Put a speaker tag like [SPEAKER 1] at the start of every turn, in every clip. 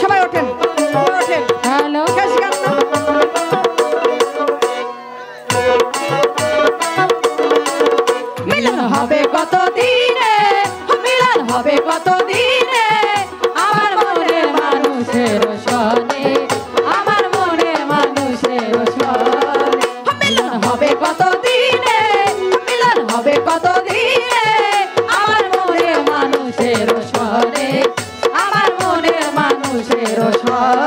[SPEAKER 1] সবাই ওঠেন ওঠেন।
[SPEAKER 2] হ্যালো
[SPEAKER 1] শেষ গান না?
[SPEAKER 2] মিলন হবে কত দিনে, মিলন হবে কত দিনে, আমার মনের মানুষের সনে, আমার মনের মানুষের সনে। মিলন হবে কত দিনে, মিলন হবে কত দিনে, আমার মনের মানুষের সনে, আমার মনের মানুষের সনে।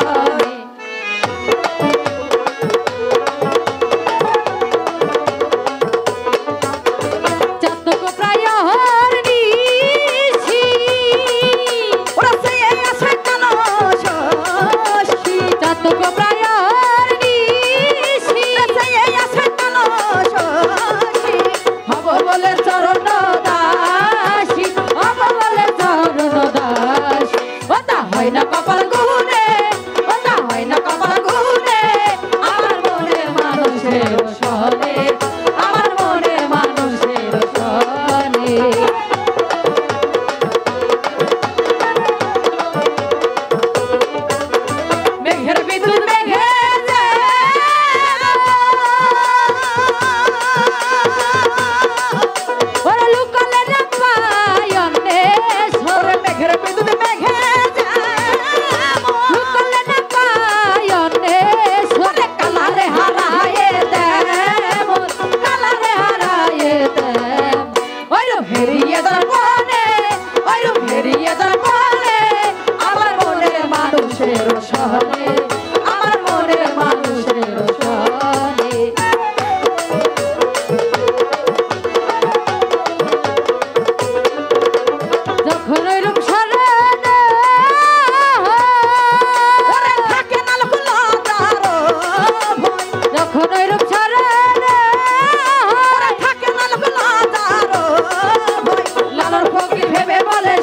[SPEAKER 2] ভেবে বলে